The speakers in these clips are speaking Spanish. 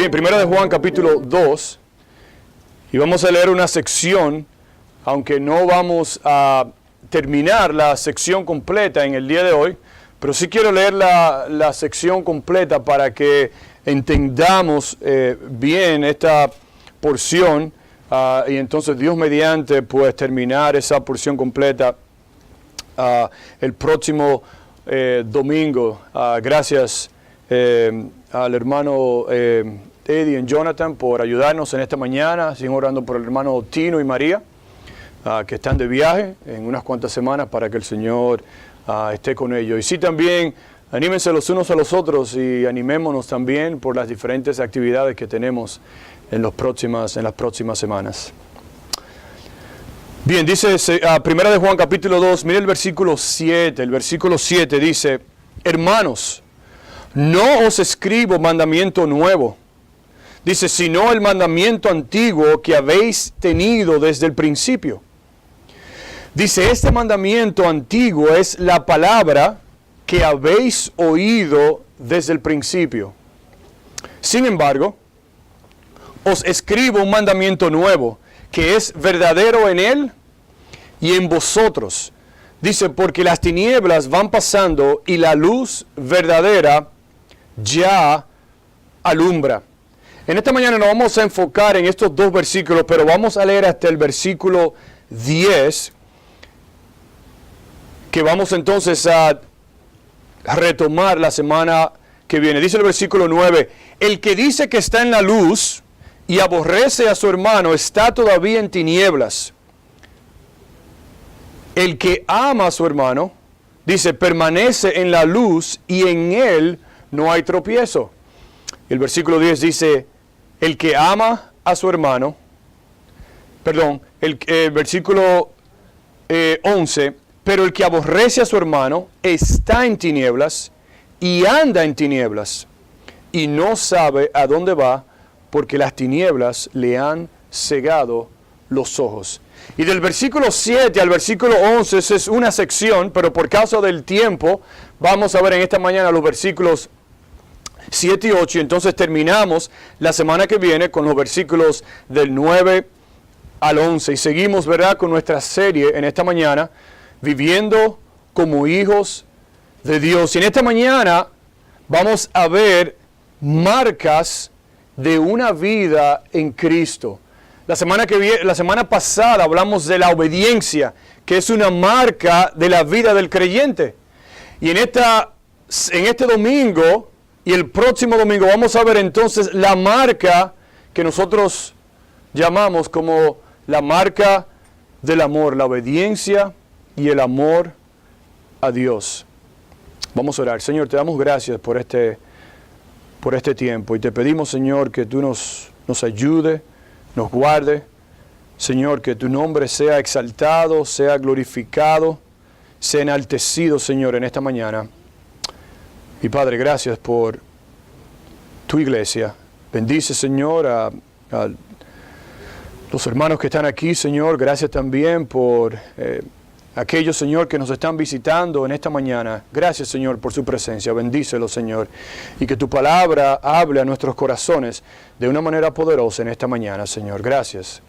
Bien, primero de Juan capítulo 2, y vamos a leer una sección, aunque no vamos a terminar la sección completa en el día de hoy, pero sí quiero leer la sección completa para que entendamos bien esta porción, y entonces Dios mediante, pues terminar esa porción completa el próximo domingo. Gracias al hermano Eddie y Jonathan por ayudarnos en esta mañana. Siguen orando por el hermano Tino y María, que están de viaje en unas cuantas semanas para que el Señor esté con ellos. Y sí, también anímense los unos a los otros y animémonos también por las diferentes actividades que tenemos en las próximas semanas. Bien, dice Primera de Juan capítulo 2, mire el versículo 7. El versículo 7 dice: hermanos, no os escribo mandamiento nuevo, dice, sino el mandamiento antiguo que habéis tenido desde el principio. Dice, este mandamiento antiguo es la palabra que habéis oído desde el principio. Sin embargo, os escribo un mandamiento nuevo, que es verdadero en él y en vosotros. Dice, porque las tinieblas van pasando y la luz verdadera ya alumbra. En esta mañana nos vamos a enfocar en estos dos versículos, pero vamos a leer hasta el versículo 10, que vamos entonces a retomar la semana que viene. Dice el versículo 9, el que dice que está en la luz y aborrece a su hermano está todavía en tinieblas. El que ama a su hermano, dice, permanece en la luz y en él no hay tropiezo. El versículo 10 dice, el que ama a su hermano, el versículo 11, pero el que aborrece a su hermano está en tinieblas y anda en tinieblas y no sabe a dónde va porque las tinieblas le han cegado los ojos. Y del versículo 7 al versículo 11 esa es una sección, pero por causa del tiempo vamos a ver en esta mañana los versículos 7 y 8, y entonces terminamos la semana que viene con los versículos del 9 al 11. Y seguimos, ¿verdad?, con nuestra serie en esta mañana, viviendo como hijos de Dios. Y en esta mañana vamos a ver marcas de una vida en Cristo. La semana pasada hablamos de la obediencia, que es una marca de la vida del creyente. Y en este domingo y el próximo domingo vamos a ver entonces la marca que nosotros llamamos como la marca del amor, la obediencia y el amor a Dios. Vamos a orar. Señor, te damos gracias por este tiempo y te pedimos, Señor, que tú nos ayude, nos guarde. Señor, que tu nombre sea exaltado, sea glorificado, sea enaltecido, Señor, en esta mañana. Y Padre, gracias por tu iglesia. Bendice, Señor, a los hermanos que están aquí, Señor. Gracias también por aquellos, Señor, que nos están visitando en esta mañana. Gracias, Señor, por su presencia. Bendícelo, Señor. Y que tu palabra hable a nuestros corazones de una manera poderosa en esta mañana, Señor. Gracias.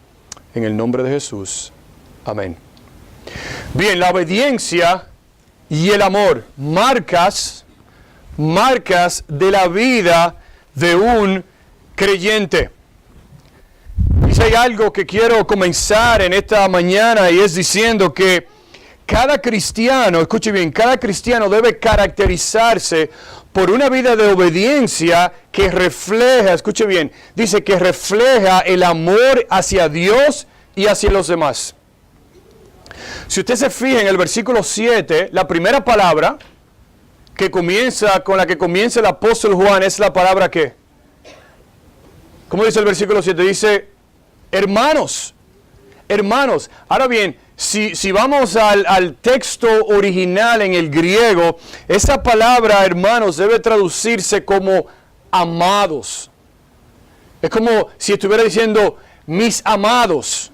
En el nombre de Jesús. Amén. Bien, la obediencia y el amor. Marcas de la vida de un creyente. Y si hay algo que quiero comenzar en esta mañana y es diciendo que cada cristiano, escuche bien, cada cristiano debe caracterizarse por una vida de obediencia que refleja, escuche bien, dice que refleja el amor hacia Dios y hacia los demás. Si usted se fija en el versículo 7, la primera palabra con la que comienza el apóstol Juan es la palabra ¿qué? ¿Cómo dice el versículo 7? Dice, hermanos. Ahora bien, si vamos al texto original en el griego, esa palabra, hermanos, debe traducirse como amados. Es como si estuviera diciendo, mis amados.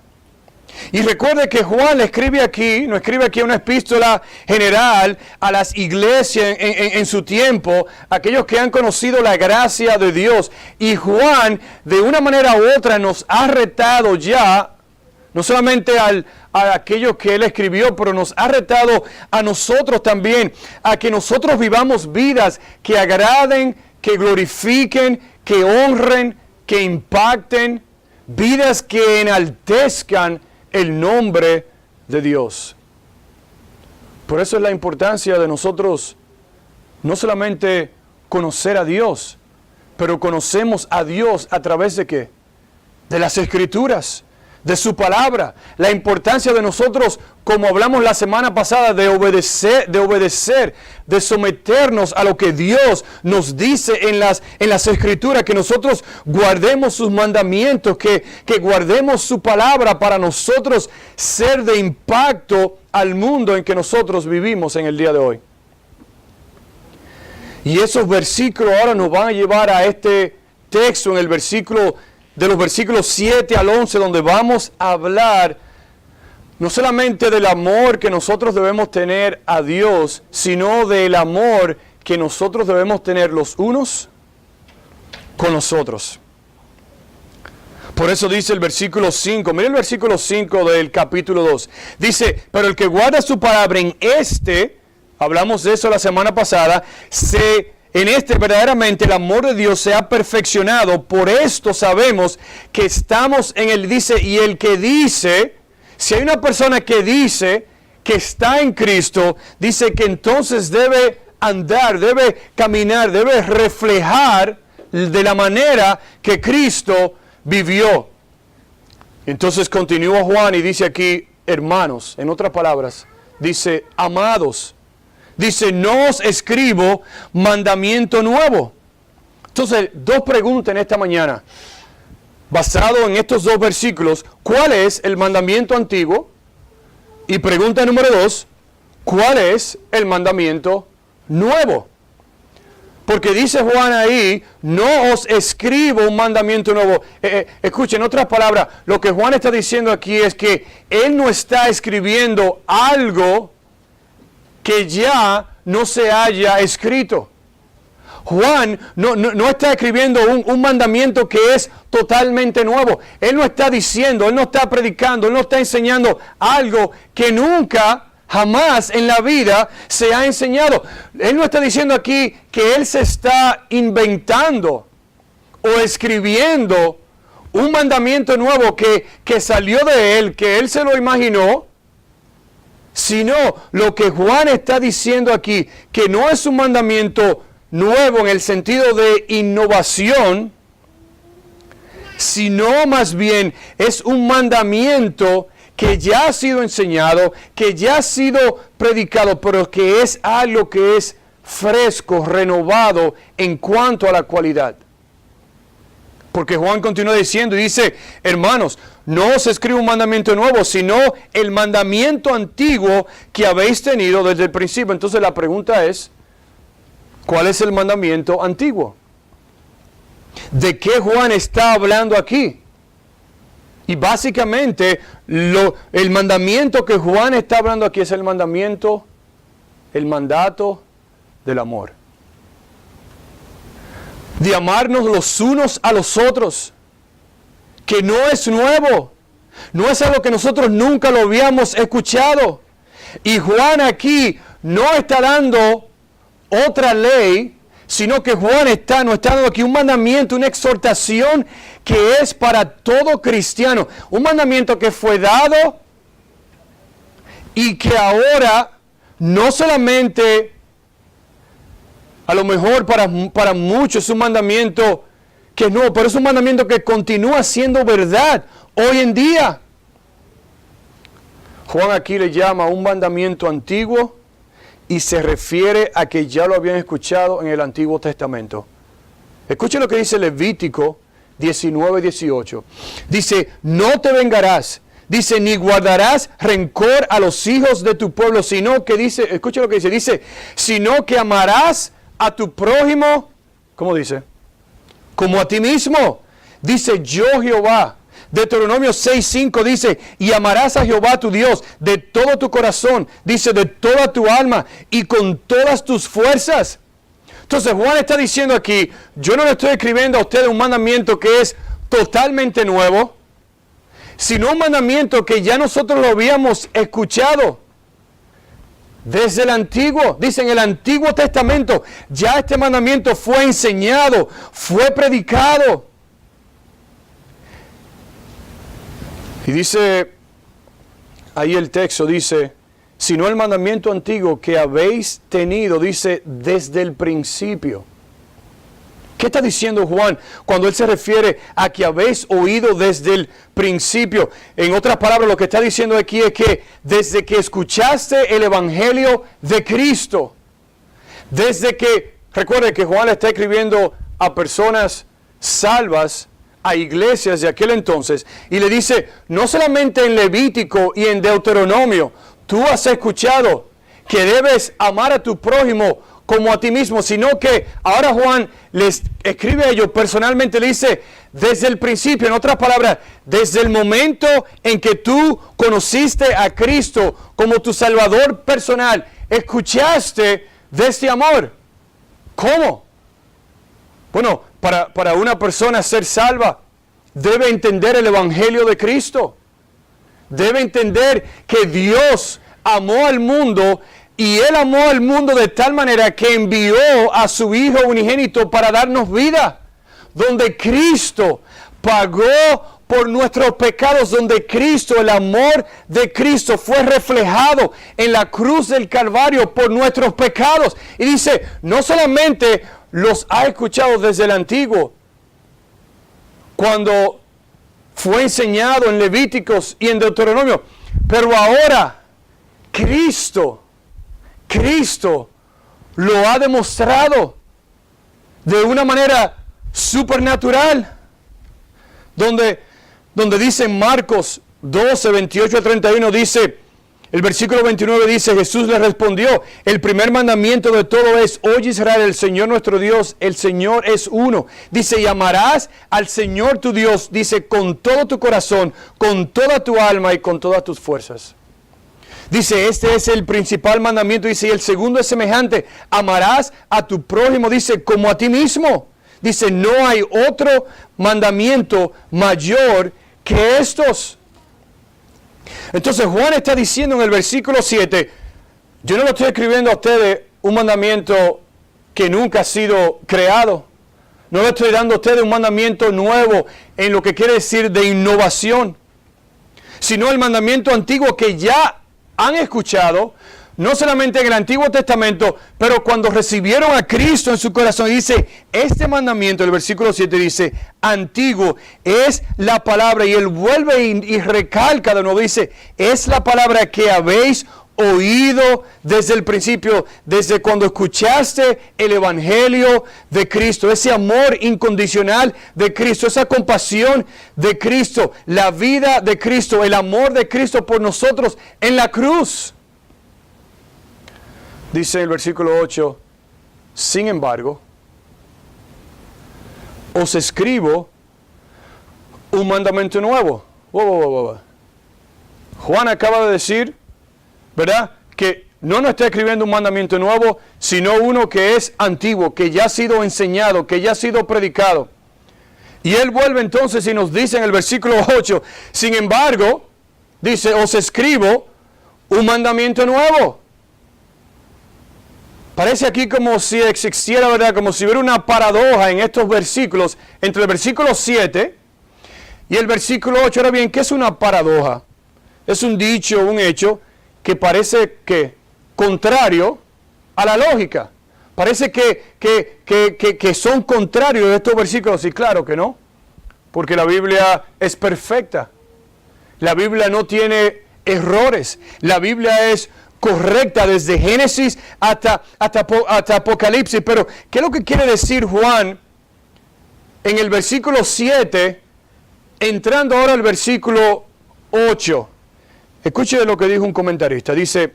Y recuerde que Juan le escribe aquí, no escribe aquí una epístola general a las iglesias en su tiempo, aquellos que han conocido la gracia de Dios. Y Juan, de una manera u otra, nos ha retado ya, no solamente a aquellos que él escribió, pero nos ha retado a nosotros también, a que nosotros vivamos vidas que agraden, que glorifiquen, que honren, que impacten, vidas que enaltezcan el nombre de Dios. Por eso es la importancia de nosotros no solamente conocer a Dios, pero conocemos a Dios a través de ¿qué? De las Escrituras, de su palabra. La importancia de nosotros, como hablamos la semana pasada, de obedecer, de someternos a lo que Dios nos dice en las Escrituras, que nosotros guardemos sus mandamientos, que guardemos su palabra para nosotros ser de impacto al mundo en que nosotros vivimos en el día de hoy. Y esos versículos ahora nos van a llevar a este texto en el versículo de los versículos 7 al 11, donde vamos a hablar no solamente del amor que nosotros debemos tener a Dios, sino del amor que nosotros debemos tener los unos con los otros. Por eso dice el versículo 5, miren el versículo 5 del capítulo 2. Dice, pero el que guarda su palabra en hablamos de eso la semana pasada, en verdaderamente el amor de Dios se ha perfeccionado. Por esto sabemos que estamos en él. Dice, y el que dice, si hay una persona que dice que está en Cristo, dice que entonces debe andar, debe caminar, debe reflejar de la manera que Cristo vivió. Entonces continúa Juan y dice aquí, hermanos, en otras palabras, dice, amados. Dice, no os escribo mandamiento nuevo. Entonces, dos preguntas en esta mañana. Basado en estos dos versículos, ¿cuál es el mandamiento antiguo? Y pregunta número 2, ¿cuál es el mandamiento nuevo? Porque dice Juan ahí, no os escribo un mandamiento nuevo. Escuchen, en otras palabras, lo que Juan está diciendo aquí es que él no está escribiendo algo que ya no se haya escrito. Juan no está escribiendo un mandamiento que es totalmente nuevo. Él no está diciendo, él no está predicando, él no está enseñando algo que nunca, jamás en la vida se ha enseñado. Él no está diciendo aquí que él se está inventando o escribiendo un mandamiento nuevo que salió de él, que él se lo imaginó. Sino lo que Juan está diciendo aquí, que no es un mandamiento nuevo en el sentido de innovación, sino más bien es un mandamiento que ya ha sido enseñado, que ya ha sido predicado, pero que es algo que es fresco, renovado en cuanto a la cualidad. Porque Juan continúa diciendo y dice, hermanos, no os escribo un mandamiento nuevo, sino el mandamiento antiguo que habéis tenido desde el principio. Entonces la pregunta es, ¿cuál es el mandamiento antiguo? ¿De qué Juan está hablando aquí? Y básicamente el mandamiento que Juan está hablando aquí es el mandato del amor. De amarnos los unos a los otros, que no es nuevo, no es algo que nosotros nunca lo habíamos escuchado. Y Juan aquí no está dando otra ley, sino que Juan nos está dando aquí un mandamiento, una exhortación que es para todo cristiano. Un mandamiento que fue dado y que ahora no solamente, a lo mejor para muchos es un mandamiento que no, pero es un mandamiento que continúa siendo verdad hoy en día. Juan aquí le llama un mandamiento antiguo y se refiere a que ya lo habían escuchado en el Antiguo Testamento. Escuchen lo que dice Levítico 19:18. Dice, no te vengarás. Dice, ni guardarás rencor a los hijos de tu pueblo, sino que dice, escuchen lo que dice, sino que amarás a tu prójimo, ¿cómo dice? Como a ti mismo. Dice, yo Jehová. Deuteronomio 6:5 dice, y amarás a Jehová tu Dios de todo tu corazón, dice, de toda tu alma y con todas tus fuerzas. Entonces Juan está diciendo aquí, yo no le estoy escribiendo a ustedes un mandamiento que es totalmente nuevo, sino un mandamiento que ya nosotros lo habíamos escuchado desde el antiguo. Dice en el Antiguo Testamento, ya este mandamiento fue enseñado, fue predicado. Y dice, ahí el texto dice, sino el mandamiento antiguo que habéis tenido, dice, desde el principio. ¿Qué está diciendo Juan cuando él se refiere a que habéis oído desde el principio? En otras palabras, lo que está diciendo aquí es que desde que escuchaste el Evangelio de Cristo, desde que, recuerde que Juan le está escribiendo a personas salvas, a iglesias de aquel entonces, y le dice, no solamente en Levítico y en Deuteronomio, tú has escuchado que debes amar a tu prójimo como a ti mismo, sino que ahora Juan les escribe a ellos personalmente, le dice, desde el principio, en otras palabras, desde el momento en que tú conociste a Cristo como tu Salvador personal, escuchaste de este amor. ¿Cómo? Bueno, para una persona ser salva, debe entender el Evangelio de Cristo. Debe entender que Dios amó al mundo y Él amó al mundo de tal manera que envió a su Hijo unigénito para darnos vida. Donde Cristo pagó por nuestros pecados, donde Cristo, el amor de Cristo fue reflejado en la cruz del Calvario por nuestros pecados. Y dice, no solamente los ha escuchado desde el antiguo, cuando fue enseñado en Levíticos y en Deuteronomio, pero ahora Cristo lo ha demostrado de una manera supernatural, donde dice en Marcos 12, 28 a 31, dice, el versículo 29 dice, Jesús le respondió, el primer mandamiento de todo es, oye Israel, el Señor nuestro Dios, el Señor es uno. Dice, y amarás al Señor tu Dios, dice, con todo tu corazón, con toda tu alma y con todas tus fuerzas. Dice, este es el principal mandamiento, dice, y el segundo es semejante, amarás a tu prójimo, dice, como a ti mismo. Dice, no hay otro mandamiento mayor que estos. Entonces Juan está diciendo en el versículo 7, yo no le estoy escribiendo a ustedes un mandamiento que nunca ha sido creado. No le estoy dando a ustedes un mandamiento nuevo en lo que quiere decir de innovación, sino el mandamiento antiguo que ya han escuchado, no solamente en el Antiguo Testamento, pero cuando recibieron a Cristo en su corazón. Dice, este mandamiento, el versículo 7 dice, antiguo es la palabra, y él vuelve y recalca de nuevo, dice, es la palabra que habéis oído desde el principio, desde cuando escuchaste el Evangelio de Cristo, ese amor incondicional de Cristo, esa compasión de Cristo, la vida de Cristo, el amor de Cristo por nosotros en la cruz. Dice el versículo 8, sin embargo, os escribo un mandamiento nuevo. Juan acaba de decir, ¿verdad?, que no nos está escribiendo un mandamiento nuevo, sino uno que es antiguo, que ya ha sido enseñado, que ya ha sido predicado. Y él vuelve entonces y nos dice en el versículo 8, sin embargo, dice, os escribo un mandamiento nuevo. Parece aquí como si existiera, ¿verdad?, como si hubiera una paradoja en estos versículos, entre el versículo 7 y el versículo 8. Ahora bien, ¿qué es una paradoja? Es un dicho, un hecho, que parece que contrario a la lógica. Parece que son contrarios a estos versículos. Y claro que no, porque la Biblia es perfecta. La Biblia no tiene errores. La Biblia es correcta desde Génesis hasta Apocalipsis. Pero, ¿qué es lo que quiere decir Juan en el versículo 7, entrando ahora al versículo 8? Escuche lo que dijo un comentarista. Dice,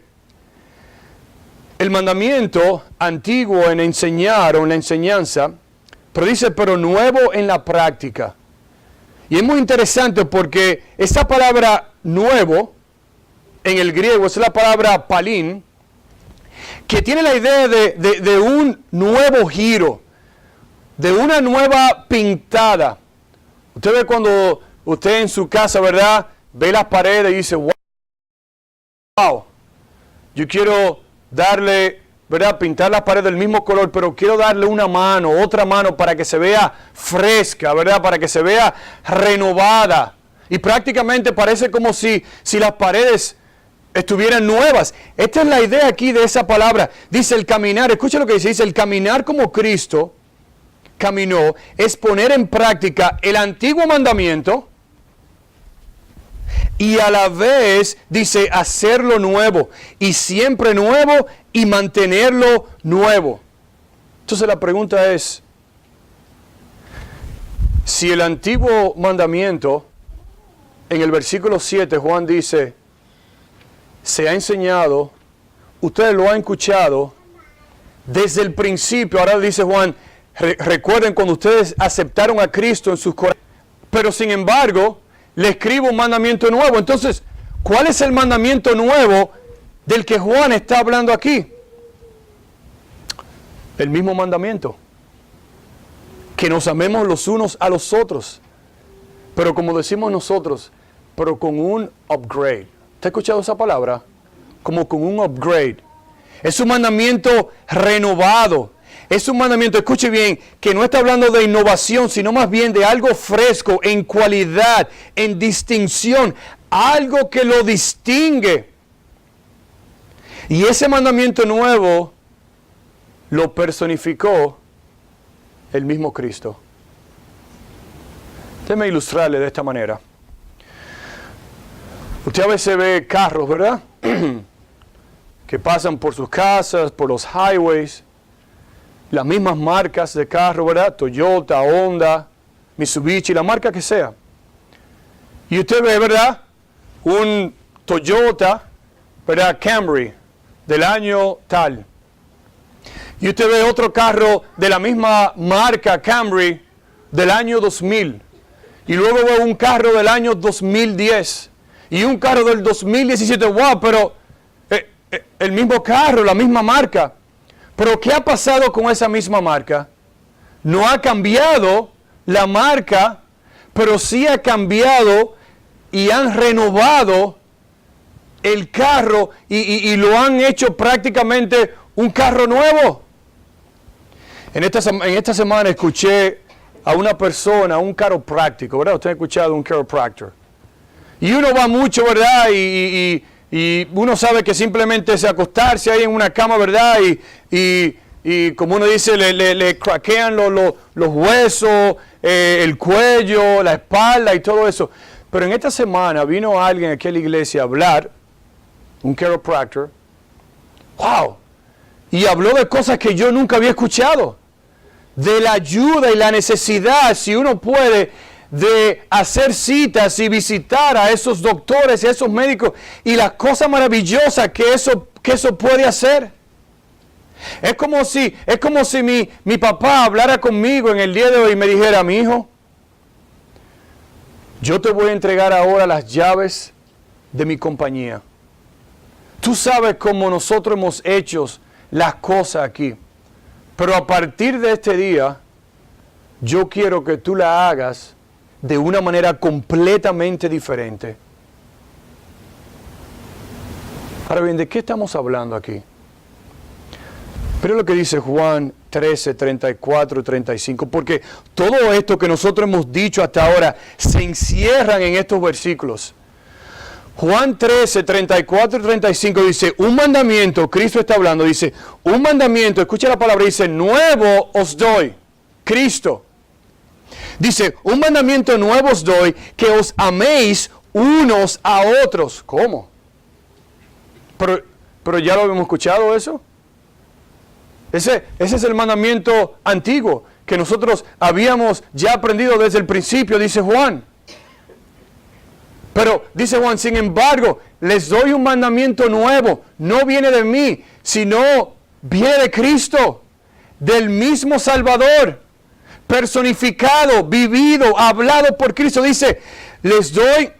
el mandamiento antiguo en enseñar o en la enseñanza, pero dice, pero nuevo en la práctica. Y es muy interesante porque esa palabra nuevo, en el griego, es la palabra palín, que tiene la idea de un nuevo giro, de una nueva pintada. Usted ve cuando usted en su casa, ¿verdad?, ve las paredes y dice, wow, yo quiero darle, ¿verdad?, pintar las paredes del mismo color, pero quiero darle una mano, otra mano, para que se vea fresca, ¿verdad?, para que se vea renovada. Y prácticamente parece como si las paredes estuvieran nuevas. Esta es la idea aquí de esa palabra. Dice el caminar, escucha lo que dice el caminar como Cristo caminó, es poner en práctica el antiguo mandamiento y a la vez, dice, hacerlo nuevo, y siempre nuevo, y mantenerlo nuevo. Entonces la pregunta es, si el antiguo mandamiento, en el versículo 7, Juan dice, se ha enseñado, ustedes lo han escuchado desde el principio. Ahora dice Juan, recuerden cuando ustedes aceptaron a Cristo en sus corazones, pero sin embargo, le escribo un mandamiento nuevo. Entonces, ¿cuál es el mandamiento nuevo del que Juan está hablando aquí? El mismo mandamiento, que nos amemos los unos a los otros, pero como decimos nosotros, pero con un upgrade. ¿Te ha escuchado esa palabra? Como con un upgrade. Es un mandamiento renovado. Es un mandamiento, escuche bien, que no está hablando de innovación, sino más bien de algo fresco, en cualidad, en distinción, algo que lo distingue. Y ese mandamiento nuevo lo personificó el mismo Cristo. Déjeme ilustrarle de esta manera. Usted a veces ve carros, ¿verdad?, que pasan por sus casas, por los highways, las mismas marcas de carro, ¿verdad? Toyota, Honda, Mitsubishi, la marca que sea. Y usted ve, ¿verdad?, un Toyota, ¿verdad?, Camry, del año tal. Y usted ve otro carro de la misma marca Camry, del año 2000. Y luego ve un carro del año 2010. Y un carro del 2017. ¡Wow! Pero el mismo carro, la misma marca. Pero ¿qué ha pasado con esa misma marca? No ha cambiado la marca, pero sí ha cambiado y han renovado el carro y lo han hecho prácticamente un carro nuevo. En esta semana escuché a una persona, un chiropráctico, ¿verdad? Usted ha escuchado un chiropractor. Y uno va mucho, ¿verdad? Y uno sabe que simplemente es acostarse ahí en una cama, ¿verdad? Y como uno dice, le craquean los huesos, el cuello, la espalda y todo eso. Pero en esta semana vino alguien aquí a la iglesia a hablar, un chiropractor, ¡wow! Y habló de cosas que yo nunca había escuchado. De la ayuda y la necesidad, si uno puede, de hacer citas y visitar a esos doctores y a esos médicos y las cosas maravillosas que eso puede hacer. Es como si mi papá hablara conmigo en el día de hoy y me dijera, mi hijo, yo te voy a entregar ahora las llaves de mi compañía. Tú sabes cómo nosotros hemos hecho las cosas aquí. Pero a partir de este día, yo quiero que tú la hagas de una manera completamente diferente. Ahora bien, ¿de qué estamos hablando aquí? Pero lo que dice Juan 13, 34 y 35, porque todo esto que nosotros hemos dicho hasta ahora se encierran en estos versículos. Juan 13, 34 y 35 dice, un mandamiento, Cristo está hablando, dice, un mandamiento, escucha la palabra, dice, nuevo os doy, Cristo. Dice, un mandamiento nuevo os doy, que os améis unos a otros. ¿Cómo? Pero ya lo habíamos escuchado eso. Ese es el mandamiento antiguo, que nosotros habíamos ya aprendido desde el principio, dice Juan. Pero, dice Juan, sin embargo, les doy un mandamiento nuevo. No viene de mí, sino viene de Cristo, del mismo Salvador. personificado, vivido, hablado por Cristo. Dice, les doy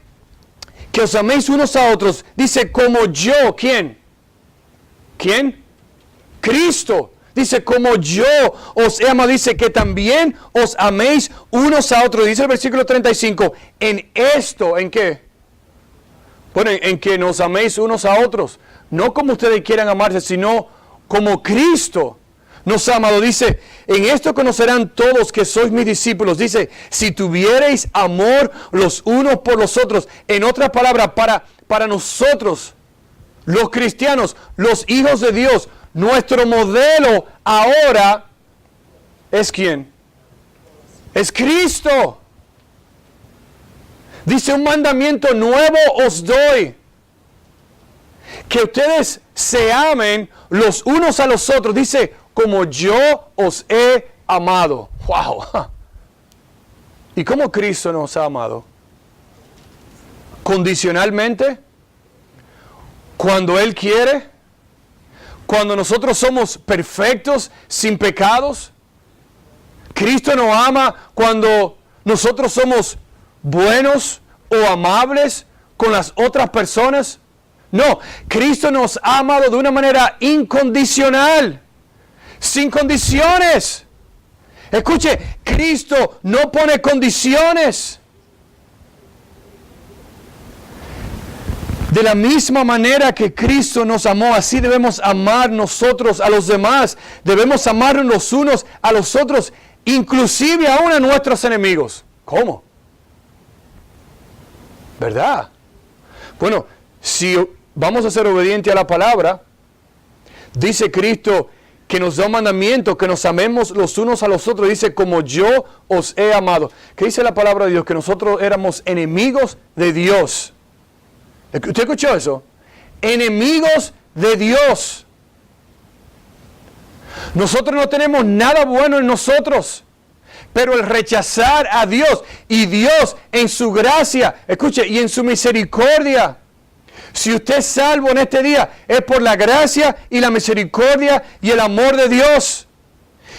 que os améis unos a otros. Dice, como yo, ¿quién? ¿Quién? Cristo. Dice, como yo os amo, dice que también os améis unos a otros. Dice el versículo 35, en esto, ¿en qué? Bueno, en que nos améis unos a otros. No como ustedes quieran amarse, sino como Cristo nos ha amado. Dice, en esto conocerán todos que sois mis discípulos. Dice, si tuviereis amor los unos por los otros. En otras palabras, para nosotros, los cristianos, los hijos de Dios, nuestro modelo ahora es ¿quién? Es Cristo. Dice, un mandamiento nuevo os doy. Que ustedes se amen los unos a los otros. Dice, como yo os he amado. ¡Wow! ¿Y cómo Cristo nos ha amado? Condicionalmente. Cuando Él quiere. Cuando nosotros somos perfectos, sin pecados. Cristo nos ama cuando nosotros somos buenos o amables con las otras personas. No, Cristo nos ha amado de una manera incondicional, sin condiciones. Escuche, Cristo no pone condiciones. De la misma manera que Cristo nos amó, así debemos amar nosotros a los demás. Debemos amarnos los unos a los otros, inclusive aún a nuestros enemigos. ¿Cómo? ¿Verdad? Bueno, si vamos a ser obedientes a la palabra, dice Cristo que nos da un mandamiento, que nos amemos los unos a los otros. Dice, como yo os he amado. ¿Qué dice la palabra de Dios? Que nosotros éramos enemigos de Dios. ¿Usted escuchó eso? Enemigos de Dios. Nosotros no tenemos nada bueno en nosotros. Pero el rechazar a Dios y Dios en su gracia, escuche, y en su misericordia. Si usted es salvo en este día, es por la gracia y la misericordia y el amor de Dios.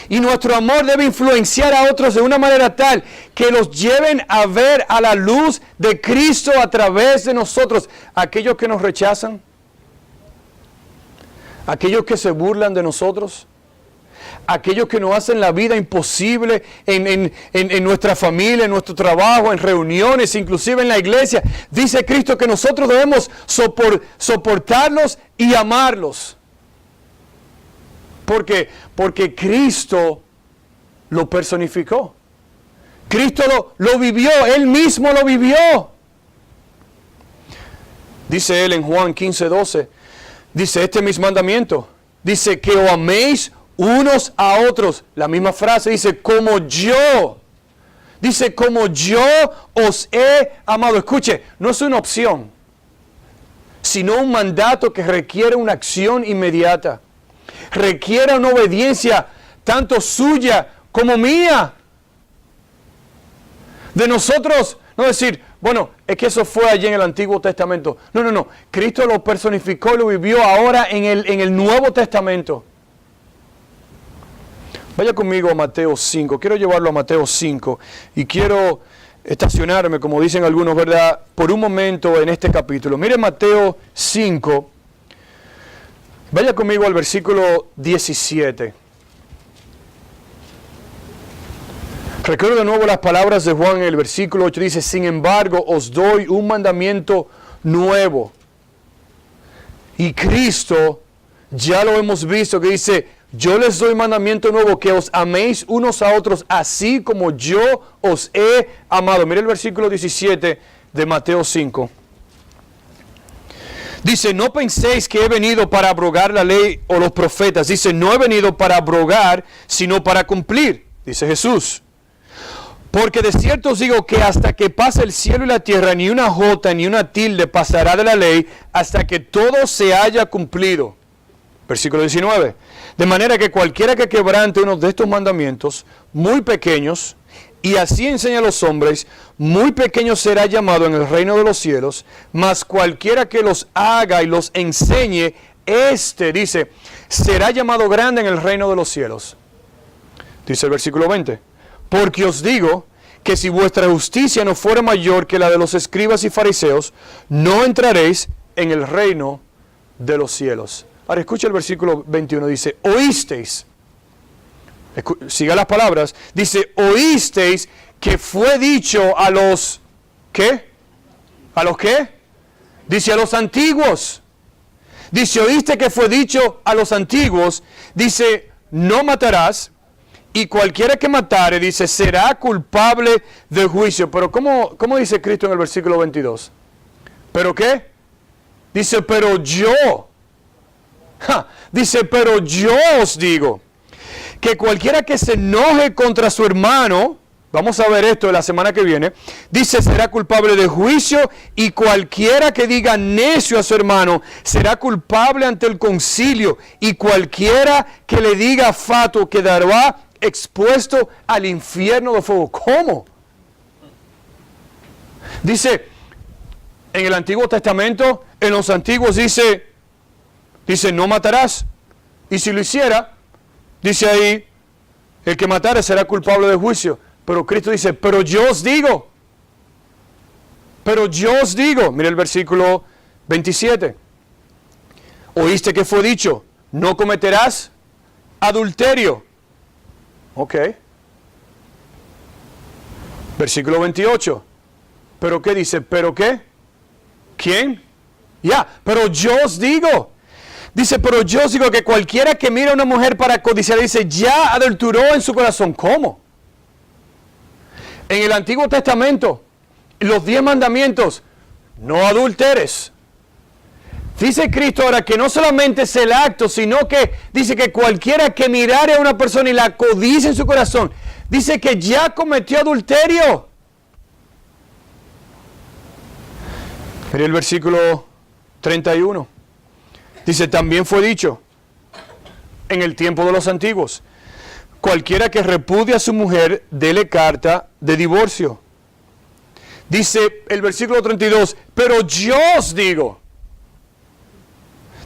Y nuestro amor debe influenciar a otros de una manera tal que los lleven a ver a la luz de Cristo a través de nosotros. Aquellos que nos rechazan, aquellos que se burlan de nosotros, aquellos que nos hacen la vida imposible en nuestra familia, en nuestro trabajo, en reuniones, inclusive en la iglesia. Dice Cristo que nosotros debemos soportarlos y amarlos. ¿Por qué? Porque Cristo lo personificó. Cristo lo vivió, Él mismo lo vivió. Dice Él en Juan 15:12, dice, este es mi mandamiento. Dice que os améis unos a otros. La misma frase dice, como yo. Dice, como yo os he amado. Escuche, no es una opción, sino un mandato que requiere una acción inmediata. Requiere una obediencia tanto suya como mía. De nosotros, no decir, bueno, es que eso fue allí en el Antiguo Testamento. No. Cristo lo personificó y lo vivió ahora en el Nuevo Testamento. Vaya conmigo a Mateo 5. Quiero llevarlo a Mateo 5 y quiero estacionarme, como dicen algunos, ¿verdad?, por un momento en este capítulo. Mire Mateo 5. Vaya conmigo al versículo 17. Recuerdo de nuevo las palabras de Juan en el versículo 8. Dice, sin embargo, os doy un mandamiento nuevo. Y Cristo, ya lo hemos visto, que dice, yo les doy mandamiento nuevo, que os améis unos a otros, así como yo os he amado. Mire el versículo 17 de Mateo 5. Dice, no penséis que he venido para abrogar la ley o los profetas. Dice, no he venido para abrogar, sino para cumplir, dice Jesús. Porque de cierto os digo que hasta que pase el cielo y la tierra, ni una jota ni una tilde pasará de la ley, hasta que todo se haya cumplido. Versículo 19. De manera que cualquiera que quebrante uno de estos mandamientos, muy pequeños, y así enseña a los hombres, muy pequeño será llamado en el reino de los cielos, mas cualquiera que los haga y los enseñe, dice, será llamado grande en el reino de los cielos. Dice el versículo 20, Porque os digo que si vuestra justicia no fuera mayor que la de los escribas y fariseos, no entraréis en el reino de los cielos. Ahora escucha el versículo 21, dice, oísteis, siga las palabras, dice, oísteis que fue dicho a los, ¿qué? ¿A los qué? Dice a los antiguos. Dice, oíste que fue dicho a los antiguos, dice, no matarás, y cualquiera que matare, dice, será culpable del juicio. Pero ¿cómo dice Cristo en el versículo 22? ¿Pero qué? Dice, pero yo, dice, pero yo os digo, que cualquiera que se enoje contra su hermano, vamos a ver esto la semana que viene, dice, será culpable de juicio, y cualquiera que diga necio a su hermano, será culpable ante el concilio, y cualquiera que le diga fatuo quedará expuesto al infierno de fuego. ¿Cómo? Dice, en el Antiguo Testamento, en los antiguos dice, no matarás. Y si lo hiciera, dice ahí, el que matare será culpable de juicio. Pero Cristo dice, pero yo os digo, mire el versículo 27. Oíste que fue dicho, no cometerás adulterio. Ok. Versículo 28. ¿Pero qué dice? ¿Pero qué? ¿Quién? Pero yo os digo. Dice, pero yo os digo que cualquiera que mira a una mujer para codiciar, dice, ya adulteró en su corazón. ¿Cómo? En el Antiguo Testamento, los 10 mandamientos, no adulteres. Dice Cristo ahora que no solamente es el acto, sino que dice que cualquiera que mirare a una persona y la codicia en su corazón, dice que ya cometió adulterio. Mire el versículo 31. Dice, también fue dicho en el tiempo de los antiguos, cualquiera que repudie a su mujer, dele carta de divorcio. Dice el versículo 32, pero yo os digo.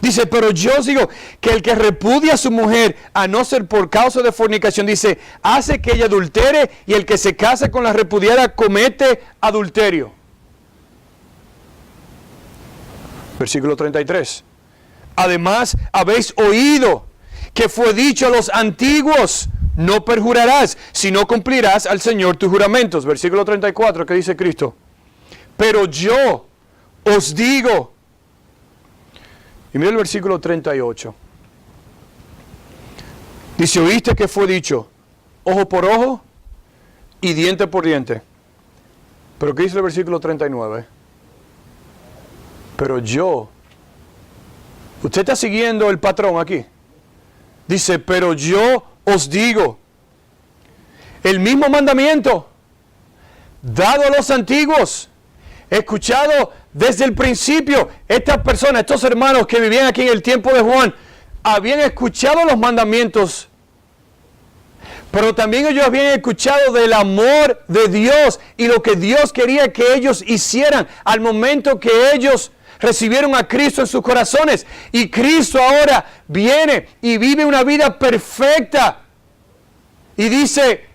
Dice, pero yo os digo que el que repudia a su mujer, a no ser por causa de fornicación, dice, hace que ella adultere, y el que se casa con la repudiada comete adulterio. Versículo 33. Además, habéis oído que fue dicho a los antiguos, no perjurarás, sino cumplirás al Señor tus juramentos. Versículo 34, que dice Cristo. Pero yo os digo. Y mira el versículo 38. Dice, oíste que fue dicho, ojo por ojo y diente por diente. Pero ¿qué dice el versículo 39? Pero yo, usted está siguiendo el patrón aquí. Dice, pero yo os digo, el mismo mandamiento dado a los antiguos, escuchado desde el principio. Estas personas, estos hermanos que vivían aquí en el tiempo de Juan, habían escuchado los mandamientos, pero también ellos habían escuchado del amor de Dios y lo que Dios quería que ellos hicieran al momento que ellos recibieron a Cristo en sus corazones. Y Cristo ahora viene y vive una vida perfecta. Y dice,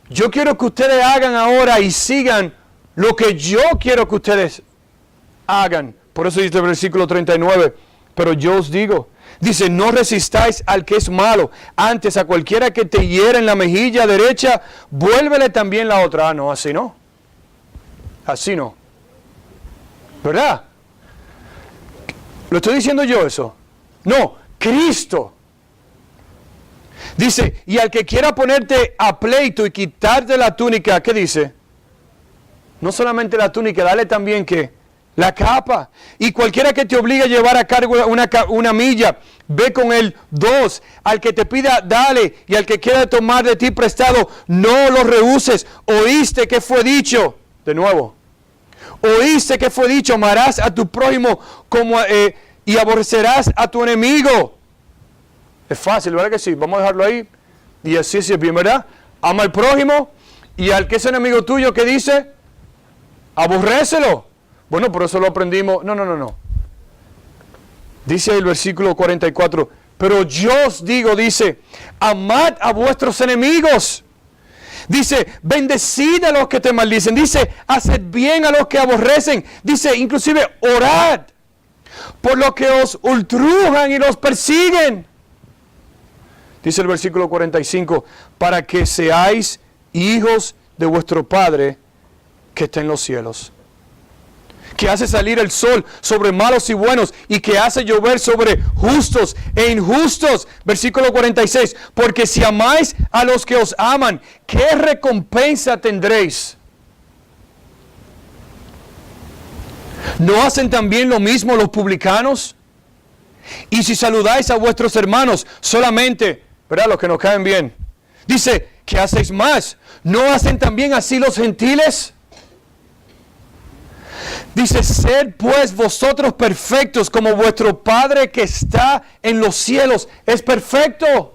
yo quiero que ustedes hagan ahora y sigan lo que yo quiero que ustedes hagan. Por eso dice el versículo 39, pero yo os digo, dice, no resistáis al que es malo, antes a cualquiera que te hiera en la mejilla derecha, vuélvele también la otra. No, así no. Así no. ¿Verdad? ¿Lo estoy diciendo yo eso? No, Cristo. Dice, y al que quiera ponerte a pleito y quitarte la túnica, ¿qué dice? No solamente la túnica, dale también ¿qué? La capa. Y cualquiera que te obligue a llevar a cargo una milla, ve con él 2. Al que te pida, dale. Y al que quiera tomar de ti prestado, no lo rehuses. Oíste que fue dicho. De nuevo. Oíste que fue dicho, amarás a tu prójimo como, y aborrecerás a tu enemigo. Es fácil, ¿verdad que sí? Vamos a dejarlo ahí. Y así es bien, ¿verdad? Ama al prójimo, y al que es enemigo tuyo, ¿qué dice? Aborrécelo. Bueno, por eso lo aprendimos. No. Dice el versículo 44, pero yo os digo, dice, amad a vuestros enemigos. Dice, bendecid a los que te maldicen. Dice, haced bien a los que aborrecen. Dice, inclusive, orad por los que os ultrujan y los persiguen. Dice el versículo 45, para que seáis hijos de vuestro Padre que está en los cielos, que hace salir el sol sobre malos y buenos y que hace llover sobre justos e injustos. Versículo 46, porque si amáis a los que os aman, ¿qué recompensa tendréis? ¿No hacen también lo mismo los publicanos? Y si saludáis a vuestros hermanos solamente, ¿verdad? Los que nos caen bien. Dice, ¿qué hacéis más? ¿No hacen también así los gentiles? Dice, sed pues vosotros perfectos como vuestro Padre que está en los cielos es perfecto.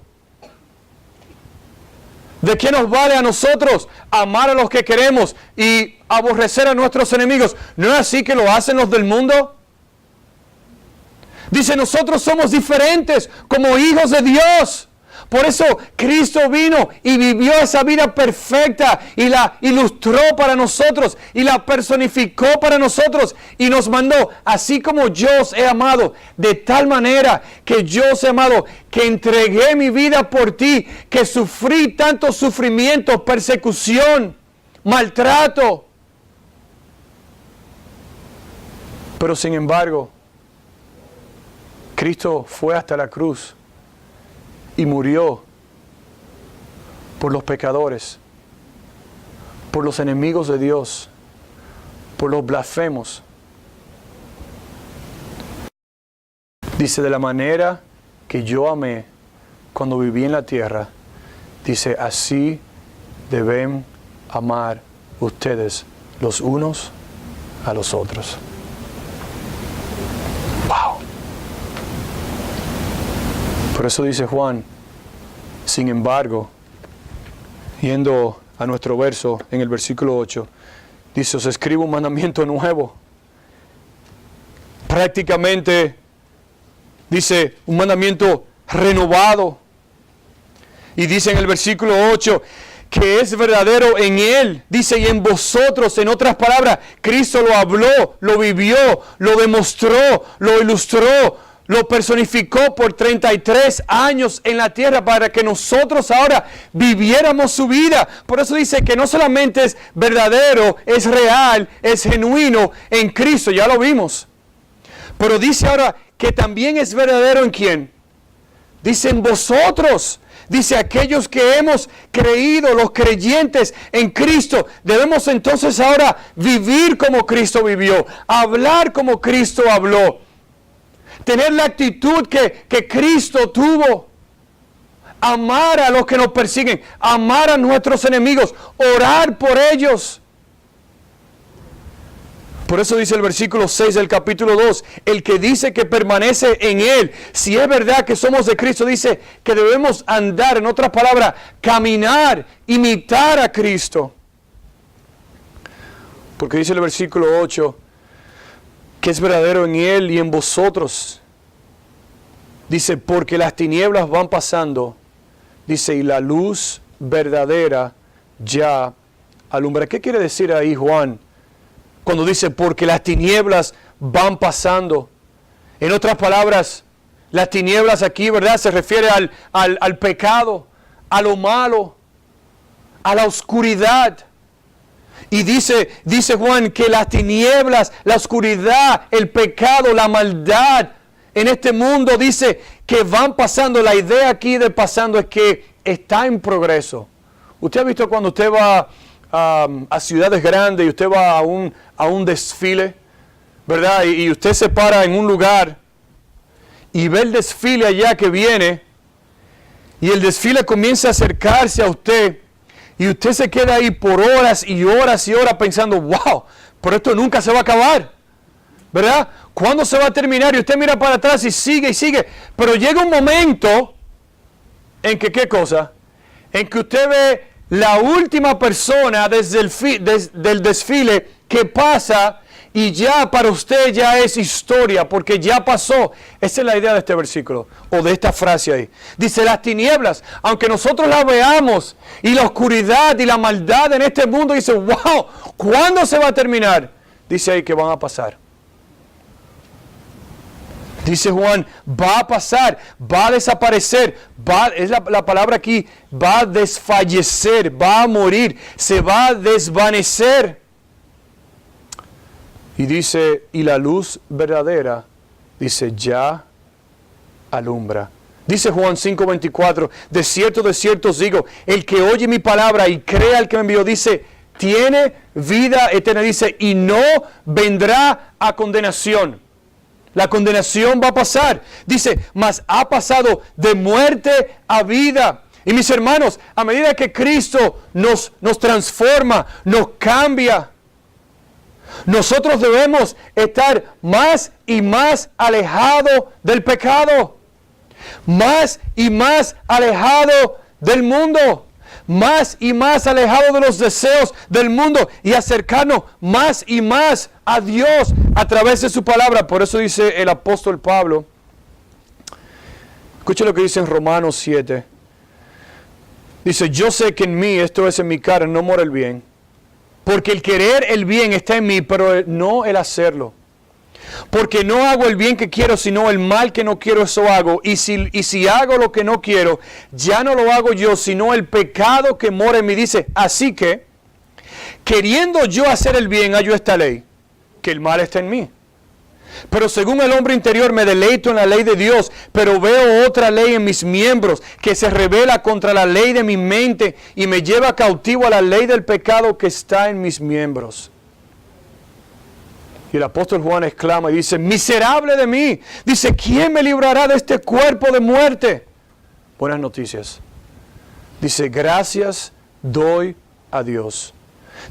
¿De qué nos vale a nosotros amar a los que queremos y aborrecer a nuestros enemigos? ¿No es así que lo hacen los del mundo? Dice, nosotros somos diferentes como hijos de Dios. Por eso Cristo vino y vivió esa vida perfecta y la ilustró para nosotros y la personificó para nosotros y nos mandó, así como yo os he amado, de tal manera que yo os he amado, que entregué mi vida por ti, que sufrí tanto sufrimiento, persecución, maltrato. Pero sin embargo, Cristo fue hasta la cruz y murió por los pecadores, por los enemigos de Dios, por los blasfemos. Dice, de la manera que yo amé cuando viví en la tierra, dice, así deben amar ustedes los unos a los otros. ¡Wow! Por eso dice Juan, sin embargo, yendo a nuestro verso, en el versículo 8, dice, os escribo un mandamiento nuevo. Prácticamente, dice, un mandamiento renovado. Y dice en el versículo 8, que es verdadero en Él. Dice, y en vosotros, en otras palabras, Cristo lo habló, lo vivió, lo demostró, lo ilustró, lo personificó por 33 años en la tierra para que nosotros ahora viviéramos su vida. Por eso dice que no solamente es verdadero, es real, es genuino en Cristo, ya lo vimos. Pero dice ahora que también es verdadero en ¿quién? Dice en vosotros. Dice aquellos que hemos creído, los creyentes en Cristo, debemos entonces ahora vivir como Cristo vivió, hablar como Cristo habló. Tener la actitud que Cristo tuvo. Amar a los que nos persiguen. Amar a nuestros enemigos. Orar por ellos. Por eso dice el versículo 6 del capítulo 2. El que dice que permanece en Él. Si es verdad que somos de Cristo, dice que debemos andar. En otras palabras, caminar, imitar a Cristo. Porque dice el versículo 8. Que es verdadero en Él y en vosotros. Dice, porque las tinieblas van pasando. Dice, y la luz verdadera ya alumbra. ¿Qué quiere decir ahí Juan? Cuando dice, porque las tinieblas van pasando. En otras palabras, las tinieblas aquí, ¿verdad? Se refiere al pecado, a lo malo, a la oscuridad. Y dice Juan que las tinieblas, la oscuridad, el pecado, la maldad en este mundo, dice que van pasando. La idea aquí de pasando es que está en progreso. Usted ha visto cuando usted va a ciudades grandes y usted va a un desfile, ¿verdad? Y usted se para en un lugar y ve el desfile allá que viene y el desfile comienza a acercarse a usted. Y usted se queda ahí por horas y horas y horas pensando, wow, pero esto nunca se va a acabar, ¿verdad? ¿Cuándo se va a terminar? Y usted mira para atrás y sigue y sigue. Pero llega un momento en que, ¿qué cosa? En que usted ve la última persona desde del desfile que pasa y ya para usted ya es historia, porque ya pasó. Esa es la idea de este versículo, o de esta frase ahí. Dice, las tinieblas, aunque nosotros las veamos, y la oscuridad y la maldad en este mundo, dice, wow, ¿cuándo se va a terminar? Dice ahí que van a pasar. Dice Juan, va a pasar, va a desaparecer, es la palabra aquí, va a desfallecer, va a morir, se va a desvanecer. Y dice, y la luz verdadera, dice, ya alumbra. Dice Juan 5:24, de cierto os digo, el que oye mi palabra y crea al que me envió, dice, tiene vida eterna, dice, y no vendrá a condenación. La condenación va a pasar. Dice, mas ha pasado de muerte a vida. Y mis hermanos, a medida que Cristo nos transforma, nos cambia, nosotros debemos estar más y más alejados del pecado. Más y más alejado del mundo. Más y más alejado de los deseos del mundo. Y acercarnos más y más a Dios a través de su palabra. Por eso dice el apóstol Pablo. Escuche lo que dice en Romanos 7. Dice, yo sé que en mí, esto es en mi carne, no mora el bien. Porque el querer el bien está en mí, pero no el hacerlo. Porque no hago el bien que quiero, sino el mal que no quiero, eso hago. Y si hago lo que no quiero, ya no lo hago yo, sino el pecado que mora en mí. Dice, así que, queriendo yo hacer el bien, hallo esta ley, que el mal está en mí. Pero según el hombre interior me deleito en la ley de Dios, pero veo otra ley en mis miembros, que se rebela contra la ley de mi mente y me lleva cautivo a la ley del pecado que está en mis miembros. Y el apóstol Juan exclama y dice, miserable de mí. Dice, ¿quién me librará de este cuerpo de muerte? Buenas noticias. Dice, gracias doy a Dios.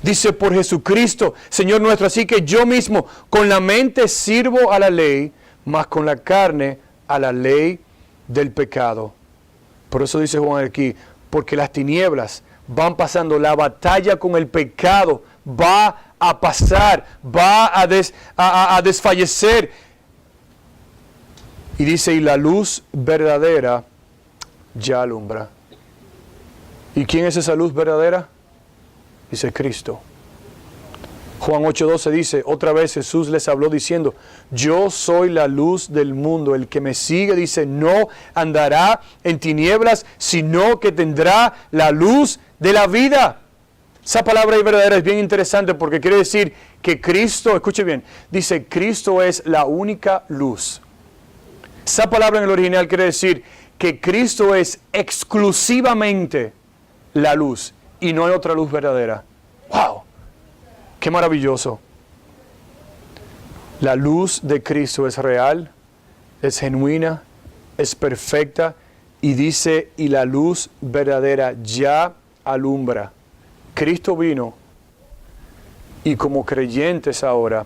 Dice, por Jesucristo, Señor nuestro. Así que yo mismo con la mente sirvo a la ley, mas con la carne a la ley del pecado. Por eso dice Juan aquí, porque las tinieblas van pasando, la batalla con el pecado va a pasar, va a desfallecer. Y dice, y la luz verdadera ya alumbra. ¿Y quién es esa luz verdadera? Dice Cristo. Juan 8:12 dice, otra vez Jesús les habló diciendo, yo soy la luz del mundo, el que me sigue, dice, no andará en tinieblas, sino que tendrá la luz de la vida. Esa palabra ahí verdadera es bien interesante porque quiere decir que Cristo, escuche bien, dice Cristo es la única luz. Esa palabra en el original quiere decir que Cristo es exclusivamente la luz y no hay otra luz verdadera. ¡Wow! ¡Qué maravilloso! La luz de Cristo es real, es genuina, es perfecta y dice, y la luz verdadera ya alumbra. Cristo vino y como creyentes ahora,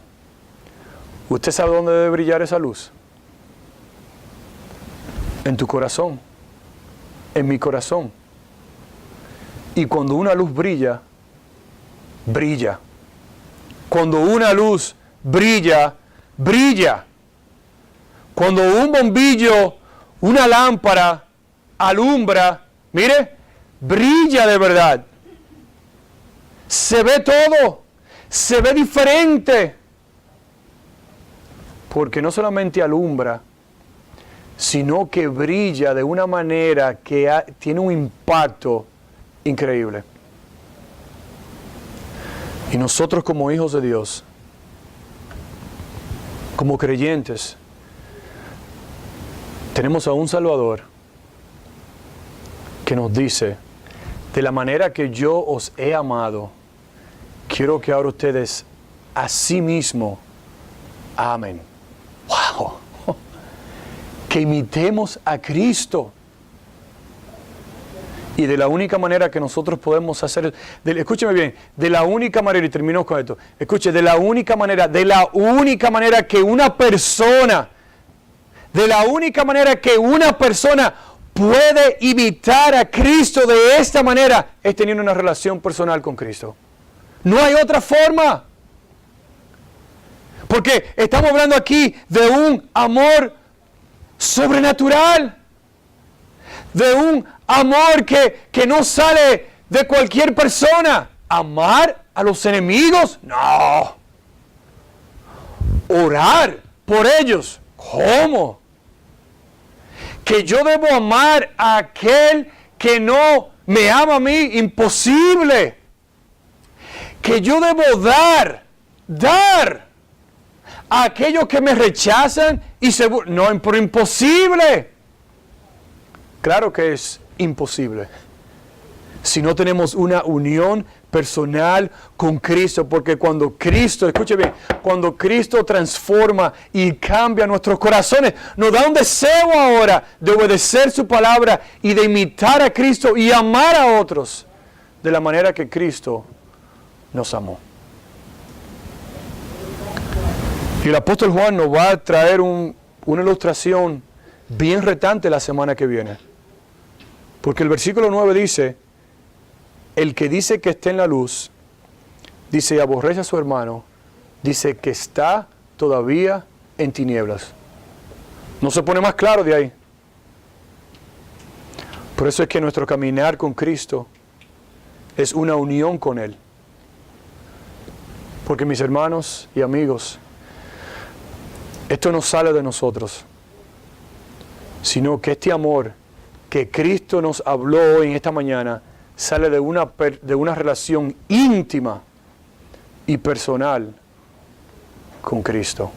¿usted sabe dónde debe brillar esa luz? En tu corazón, en mi corazón. Y cuando una luz brilla, brilla. Cuando una luz brilla, brilla. Cuando un bombillo, una lámpara alumbra, mire, brilla de verdad. Se ve todo, se ve diferente. Porque no solamente alumbra, sino que brilla de una manera que tiene un impacto increíble. Y nosotros como hijos de Dios, como creyentes, tenemos a un Salvador que nos dice, de la manera que yo os he amado, quiero que ahora ustedes a sí mismo amen. ¡Wow! Que imitemos a Cristo. Y de la única manera que nosotros podemos hacer, escúcheme bien, de la única manera, y termino con esto, escuche, de la única manera que una persona puede imitar a Cristo de esta manera, es teniendo una relación personal con Cristo. No hay otra forma. Porque estamos hablando aquí de un amor sobrenatural. De un amor que no sale de cualquier persona. ¿Amar a los enemigos? No. Orar por ellos. ¿Cómo? Que yo debo amar a aquel que no me ama a mí. Imposible. Que yo debo dar a aquellos que me rechazan y se burlan. No, pero imposible. Claro que es imposible. Si no tenemos una unión personal con Cristo, porque cuando Cristo, escuche bien, cuando Cristo transforma y cambia nuestros corazones, nos da un deseo ahora de obedecer su palabra y de imitar a Cristo y amar a otros de la manera que Cristo nos amó. Y el apóstol Juan nos va a traer una ilustración bien retante la semana que viene. Porque el versículo 9 dice, el que dice que está en la luz, dice y aborrece a su hermano, dice que está todavía en tinieblas. No se pone más claro de ahí. Por eso es que nuestro caminar con Cristo es una unión con Él. Porque mis hermanos y amigos, esto no sale de nosotros, sino que este amor que Cristo nos habló hoy en esta mañana sale de una relación íntima y personal con Cristo.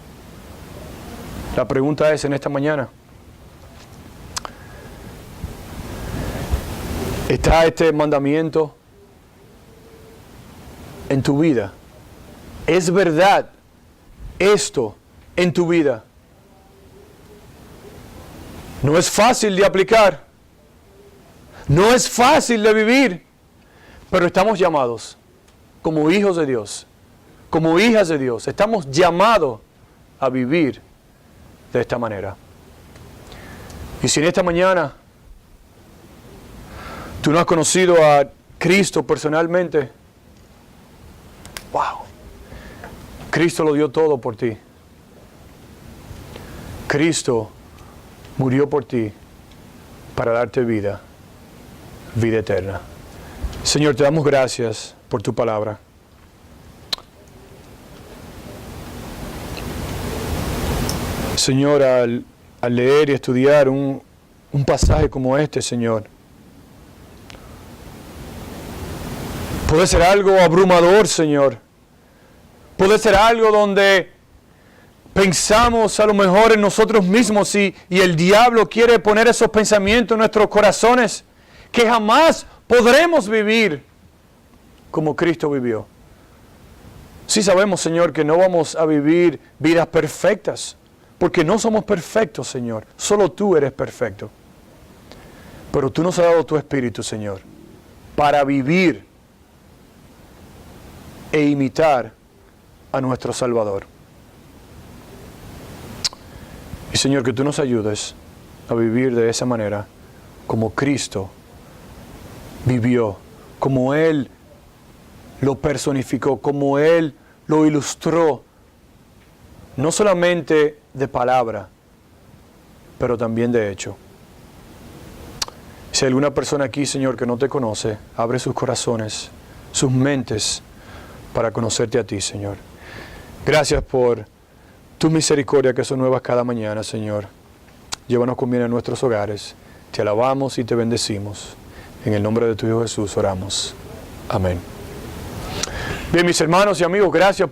La pregunta es en esta mañana, ¿está este mandamiento en tu vida? ¿Es verdad esto en tu vida? No es fácil de aplicar. No es fácil de vivir. Pero estamos llamados como hijos de Dios, como hijas de Dios. Estamos llamados a vivir de esta manera. Y si en esta mañana tú no has conocido a Cristo personalmente, wow, Cristo lo dio todo por ti. Cristo murió por ti para darte vida eterna. Señor, te damos gracias por tu palabra. Señor, al leer y estudiar un pasaje como este, Señor, puede ser algo abrumador, Señor. Puede ser algo donde pensamos a lo mejor en nosotros mismos y el diablo quiere poner esos pensamientos en nuestros corazones que jamás podremos vivir como Cristo vivió. Sí sabemos, Señor, que no vamos a vivir vidas perfectas, porque no somos perfectos, Señor. Solo tú eres perfecto. Pero tú nos has dado tu Espíritu, Señor, para vivir e imitar a nuestro Salvador. Y Señor, que tú nos ayudes a vivir de esa manera, como Cristo vivió, como Él lo personificó, como Él lo ilustró, no solamente de palabra, pero también de hecho. Si hay alguna persona aquí, Señor, que no te conoce, abre sus corazones, sus mentes, para conocerte a ti, Señor. Gracias por tu misericordia que son nuevas cada mañana, Señor. Llévanos con bien a nuestros hogares. Te alabamos y te bendecimos. En el nombre de tu Hijo Jesús oramos. Amén. Bien, mis hermanos y amigos, gracias.